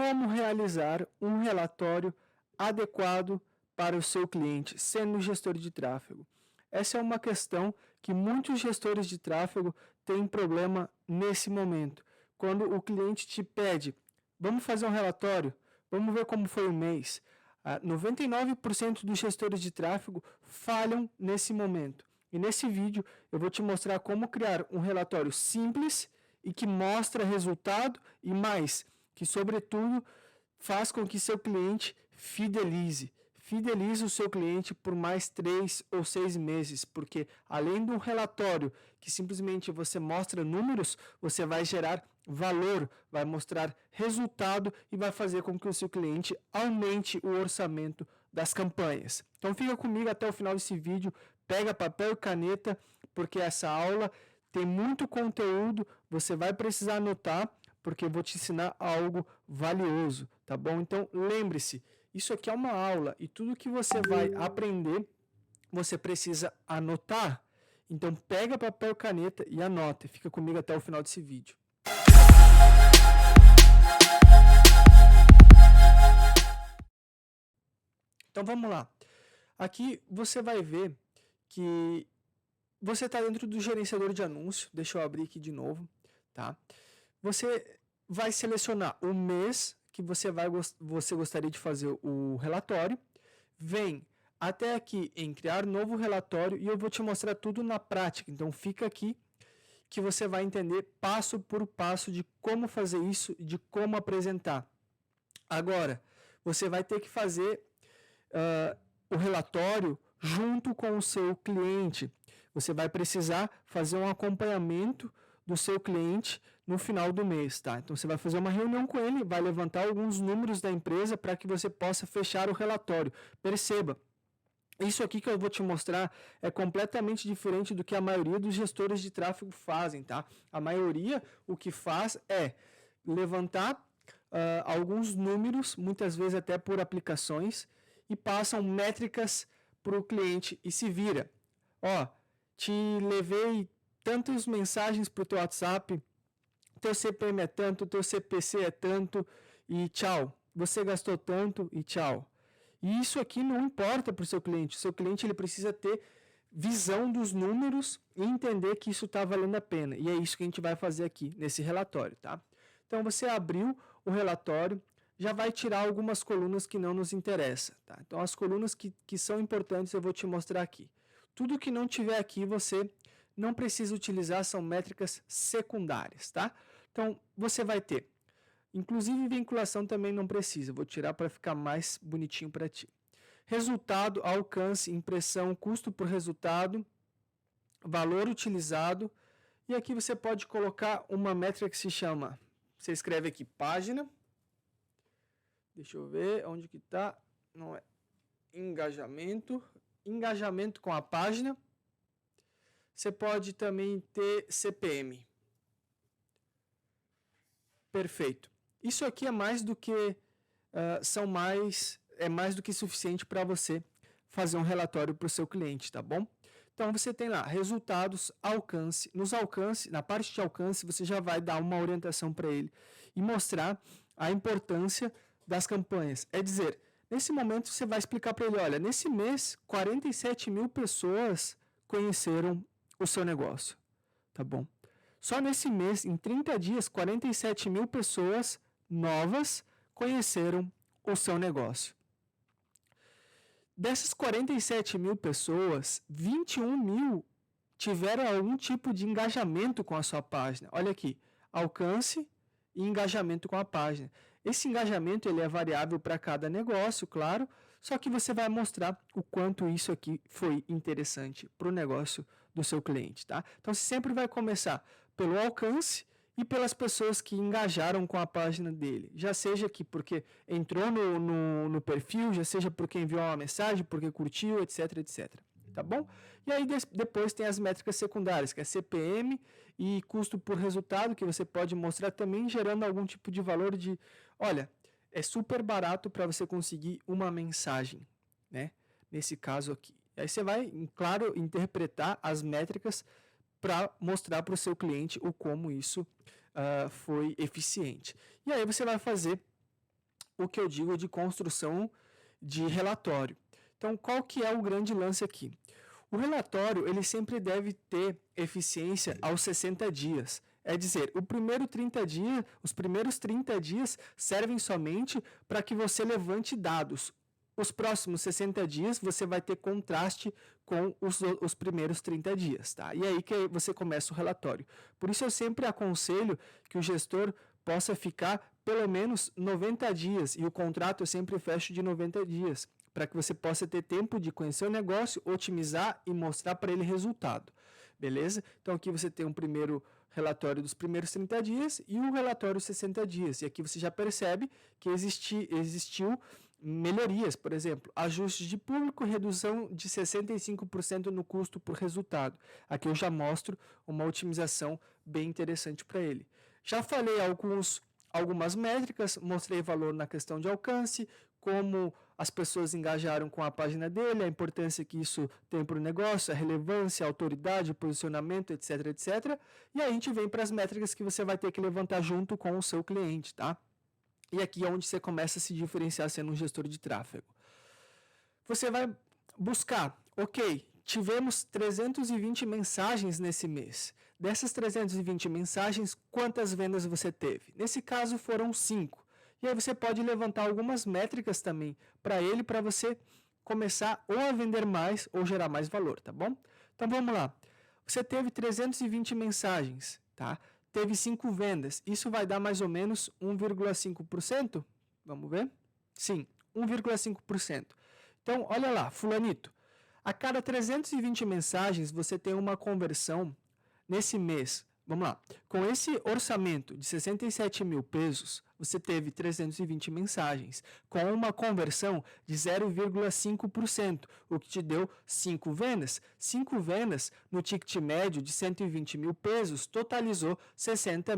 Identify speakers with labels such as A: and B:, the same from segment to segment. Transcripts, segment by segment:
A: como realizar um relatório adequado para o seu cliente, sendo gestor de tráfego. Essa é uma questão que muitos gestores de tráfego têm problema nesse momento. Quando o cliente te pede, vamos fazer um relatório, vamos ver como foi o mês. 99% dos gestores de tráfego falham nesse momento. E nesse vídeo eu vou te mostrar como criar um relatório simples e que mostra resultado e mais, que sobretudo faz com que seu cliente fidelize o seu cliente por mais 3 ou 6 meses, porque além de um relatório que simplesmente você mostra números, você vai gerar valor, vai mostrar resultado e vai fazer com que o seu cliente aumente o orçamento das campanhas. Então fica comigo até o final desse vídeo, pega papel e caneta, porque essa aula tem muito conteúdo, você vai precisar anotar, porque eu vou te ensinar algo valioso, tá bom? Então lembre-se, isso aqui é uma aula e tudo que você vai aprender, você precisa anotar. Então pega papel e caneta e anota. Fica comigo até o final desse vídeo. Então vamos lá. Aqui você vai ver que você está dentro do gerenciador de anúncio. Deixa eu abrir aqui de novo, tá? Você vai selecionar o mês que você gostaria de fazer o relatório. Vem até aqui em criar novo relatório e eu vou te mostrar tudo na prática. Então fica aqui que você vai entender passo por passo de como fazer isso, de como apresentar. Agora, você vai ter que fazer o relatório junto com o seu cliente. Você vai precisar fazer um acompanhamento do seu cliente no final do mês, tá? Então você vai fazer uma reunião com ele, vai levantar alguns números da empresa para que você possa fechar o relatório. Perceba, isso aqui que eu vou te mostrar é completamente diferente do que a maioria dos gestores de tráfego fazem, tá? A maioria o que faz é levantar alguns números, muitas vezes até por aplicações, e passam métricas para o cliente e se vira. Ó, te levei tantas mensagens para o teu WhatsApp, teu CPM é tanto, teu CPC é tanto e tchau. Você gastou tanto e tchau. E isso aqui não importa para o seu cliente. O seu cliente ele precisa ter visão dos números e entender que isso está valendo a pena. E é isso que a gente vai fazer aqui nesse relatório, tá? Então você abriu o relatório, já vai tirar algumas colunas que não nos interessam, tá? Então as colunas que são importantes eu vou te mostrar aqui. Tudo que não tiver aqui você não precisa utilizar, são métricas secundárias, tá? Então você vai ter, inclusive vinculação também não precisa, vou tirar para ficar mais bonitinho para ti. Resultado, alcance, impressão, custo por resultado, valor utilizado, e aqui você pode colocar uma métrica que se chama, você escreve aqui página, deixa eu ver onde que está, não é, engajamento com a página, você pode também ter CPM. Perfeito. Isso aqui é mais do que mais do que suficiente para você fazer um relatório para o seu cliente, tá bom? Então você tem lá resultados, alcance. Na parte de alcance, você já vai dar uma orientação para ele e mostrar a importância das campanhas. É dizer, nesse momento você vai explicar para ele, olha, nesse mês 47 mil pessoas conheceram o seu negócio, tá bom? Só nesse mês, em 30 dias, 47 mil pessoas novas conheceram o seu negócio. Dessas 47 mil pessoas, 21 mil tiveram algum tipo de engajamento com a sua página. Olha aqui, alcance e engajamento com a página. Esse engajamento ele é variável para cada negócio, claro, só que você vai mostrar o quanto isso aqui foi interessante para o negócio do seu cliente, tá? Então, você sempre vai começar pelo alcance e pelas pessoas que engajaram com a página dele. Já seja aqui porque entrou no perfil, já seja porque enviou uma mensagem, porque curtiu, etc, etc. Tá bom? E aí depois tem as métricas secundárias, que é CPM e custo por resultado, que você pode mostrar também gerando algum tipo de valor de, olha, é super barato para você conseguir uma mensagem, né? Nesse caso aqui. Aí você vai, claro, interpretar as métricas para mostrar para o seu cliente o como isso foi eficiente. E aí você vai fazer o que eu digo de construção de relatório. Então, qual que é o grande lance aqui? O relatório, ele sempre deve ter eficiência aos 60 dias. É dizer, os primeiros 30 dias servem somente para que você levante dados. Os próximos 60 dias você vai ter contraste com os primeiros 30 dias, tá? E aí que você começa o relatório. Por isso eu sempre aconselho que o gestor possa ficar pelo menos 90 dias, e o contrato eu sempre fecho de 90 dias, para que você possa ter tempo de conhecer o negócio, otimizar e mostrar para ele resultado. Beleza? Então aqui você tem um primeiro relatório dos primeiros 30 dias e um relatório 60 dias. E aqui você já percebe que existiu melhorias, por exemplo, ajustes de público, redução de 65% no custo por resultado. Aqui eu já mostro uma otimização bem interessante para ele. Já falei algumas métricas, mostrei valor na questão de alcance, como as pessoas engajaram com a página dele, a importância que isso tem para o negócio, a relevância, a autoridade, o posicionamento, etc, etc. E aí a gente vem para as métricas que você vai ter que levantar junto com o seu cliente, tá? E aqui é onde você começa a se diferenciar sendo um gestor de tráfego. Você vai buscar, ok, tivemos 320 mensagens nesse mês. Dessas 320 mensagens, quantas vendas você teve? Nesse caso foram 5. E aí você pode levantar algumas métricas também para ele, para você começar ou a vender mais ou gerar mais valor, tá bom? Então vamos lá. Você teve 320 mensagens, tá? Teve 5 vendas. Isso vai dar mais ou menos 1,5%? Vamos ver? Sim, 1,5%. Então, olha lá, fulanito. A cada 320 mensagens, você tem uma conversão nesse mês. Vamos lá. Com esse orçamento de 67 mil pesos, você teve 320 mensagens, com uma conversão de 0,5%, o que te deu 5 vendas. 5 vendas no ticket médio de 120 mil pesos, totalizou 600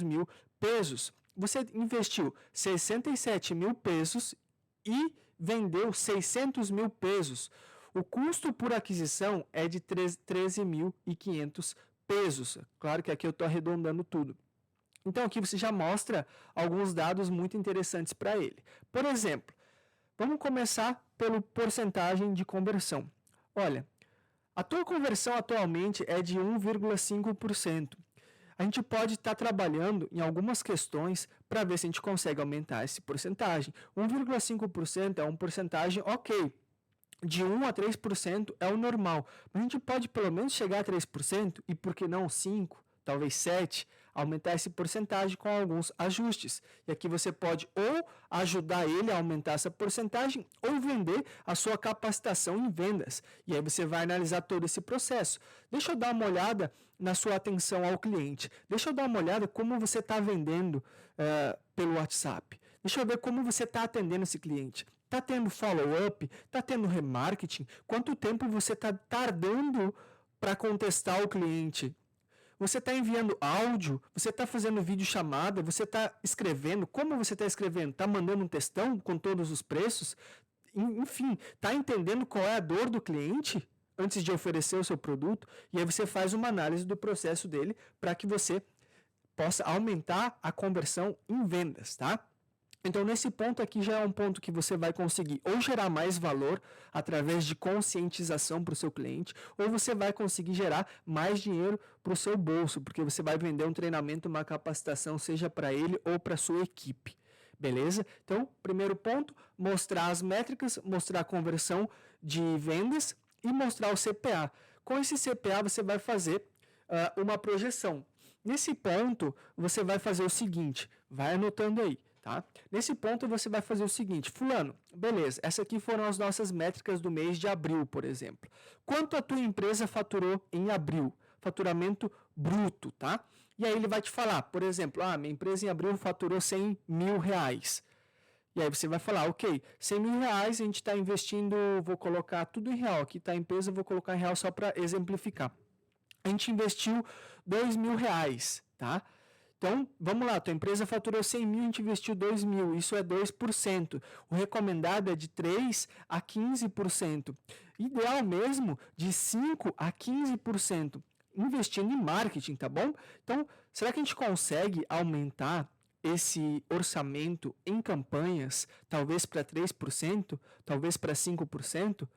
A: mil pesos. Você investiu 67 mil pesos e vendeu 600 mil pesos. O custo por aquisição é de 13.500 pesos. Claro que aqui eu estou arredondando tudo. Então aqui você já mostra alguns dados muito interessantes para ele. Por exemplo, vamos começar pelo porcentagem de conversão. Olha, a tua conversão atualmente é de 1,5%. A gente pode estar trabalhando em algumas questões para ver se a gente consegue aumentar essa porcentagem. 1,5% é uma porcentagem ok. De 1 a 3% é o normal. Mas a gente pode pelo menos chegar a 3% e por que não 5%, talvez 7%, aumentar essa porcentagem com alguns ajustes. E aqui você pode ou ajudar ele a aumentar essa porcentagem ou vender a sua capacitação em vendas. E aí você vai analisar todo esse processo. Deixa eu dar uma olhada na sua atenção ao cliente. Deixa eu dar uma olhada como você está vendendo pelo WhatsApp. Deixa eu ver como você está atendendo esse cliente. Está tendo follow-up? Está tendo remarketing? Quanto tempo você está tardando para contestar o cliente? Você está enviando áudio? Você está fazendo videochamada? Você está escrevendo? Como você está escrevendo? Está mandando um textão com todos os preços? Enfim, está entendendo qual é a dor do cliente antes de oferecer o seu produto? E aí você faz uma análise do processo dele para que você possa aumentar a conversão em vendas, tá? Então, nesse ponto aqui já é um ponto que você vai conseguir ou gerar mais valor através de conscientização para o seu cliente, ou você vai conseguir gerar mais dinheiro para o seu bolso, porque você vai vender um treinamento, uma capacitação, seja para ele ou para a sua equipe. Beleza? Então, primeiro ponto, mostrar as métricas, mostrar a conversão de vendas e mostrar o CPA. Com esse CPA, você vai fazer uma projeção. Nesse ponto, você vai fazer o seguinte, vai anotando aí. Tá? Nesse ponto você vai fazer o seguinte, fulano, beleza, essas aqui foram as nossas métricas do mês de abril, por exemplo. Quanto a tua empresa faturou em abril? Faturamento bruto, tá? E aí ele vai te falar, por exemplo, minha empresa em abril faturou 100 mil reais. E aí você vai falar, ok, 100 mil reais a gente está investindo, vou colocar tudo em real, aqui está a empresa, vou colocar em real só para exemplificar. A gente investiu 2 mil reais, tá? Então, vamos lá, tua empresa faturou 100 mil, a gente investiu 2 mil, isso é 2%. O recomendado é de 3% a 15%. Ideal mesmo, de 5% a 15%. Investindo em marketing, tá bom? Então, será que a gente consegue aumentar esse orçamento em campanhas, talvez para 3%, talvez para 5%,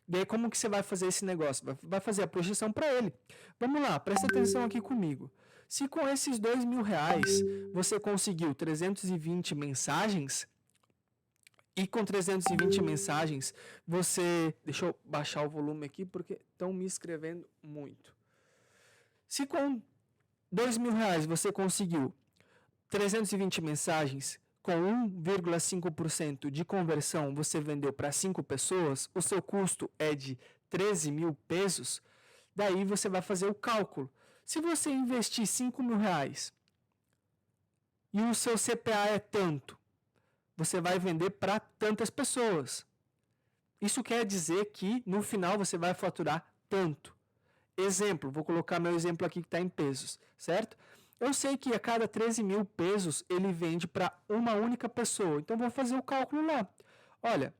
A: daí como que você vai fazer esse negócio? Vai fazer a projeção para ele. Vamos lá, presta atenção aqui comigo. Se com esses R$2.000 você conseguiu 320 mensagens, e com 320 mensagens você... Deixa eu baixar o volume aqui porque estão me escrevendo muito. Se com R$2.000 você conseguiu 320 mensagens, com 1,5% de conversão você vendeu para 5 pessoas, o seu custo é de 13 mil pesos, daí você vai fazer o cálculo. Se você investir 5 mil reais e o seu CPA é tanto, você vai vender para tantas pessoas. Isso quer dizer que no final você vai faturar tanto. Exemplo, vou colocar meu exemplo aqui que está em pesos, certo? Eu sei que a cada 13 mil pesos ele vende para uma única pessoa. Então, vou fazer o cálculo lá. Olha,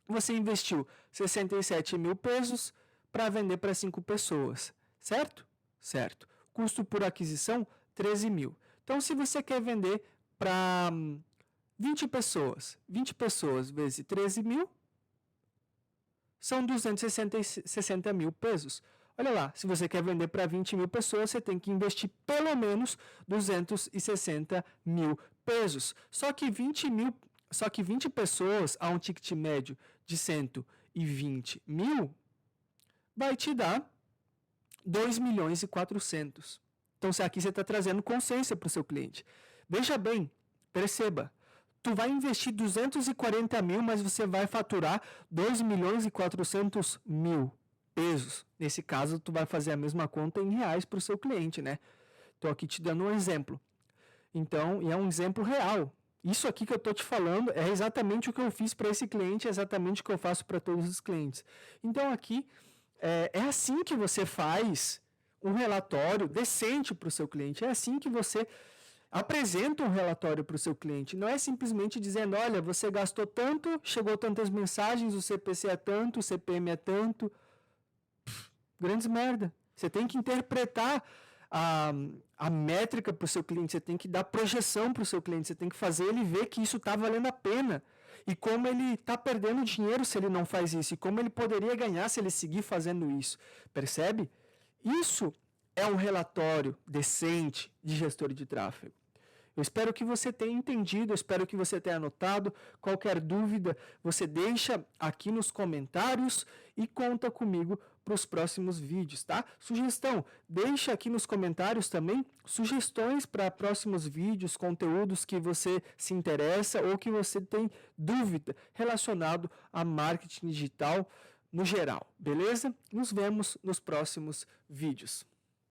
A: você investiu 67 mil pesos para vender para 5 pessoas, certo? Certo. Custo por aquisição, 13 mil. Então, se você quer vender para 20 pessoas vezes 13 mil, são 260 mil pesos. Olha lá, se você quer vender para 20 mil pessoas, você tem que investir pelo menos 260 mil pesos. Só que 20 pessoas a um ticket médio de 120 mil vai te dar 2.400.000. Então, aqui você está trazendo consciência para o seu cliente. Veja bem, perceba, tu vai investir 240 mil, mas você vai faturar 2.400.000 pesos. Nesse caso, tu vai fazer a mesma conta em reais para o seu cliente, né? Estou aqui te dando um exemplo. Então, e é um exemplo real. Isso aqui que eu estou te falando é exatamente o que eu fiz para esse cliente, é exatamente o que eu faço para todos os clientes. Então, aqui, é assim que você faz um relatório decente para o seu cliente. É assim que você apresenta um relatório para o seu cliente. Não é simplesmente dizendo, olha, você gastou tanto, chegou tantas mensagens, o CPC é tanto, o CPM é tanto. Grandes merda. Você tem que interpretar a métrica para o seu cliente, você tem que dar projeção para o seu cliente, você tem que fazer ele ver que isso está valendo a pena. E como ele está perdendo dinheiro se ele não faz isso, e como ele poderia ganhar se ele seguir fazendo isso. Percebe? Isso é um relatório decente de gestor de tráfego. Eu espero que você tenha entendido, eu espero que você tenha anotado. Qualquer dúvida, você deixa aqui nos comentários e conta comigo para os próximos vídeos, tá? Sugestão, deixa aqui nos comentários também sugestões para próximos vídeos, conteúdos que você se interessa ou que você tem dúvida relacionado a marketing digital no geral, beleza? Nos vemos nos próximos vídeos.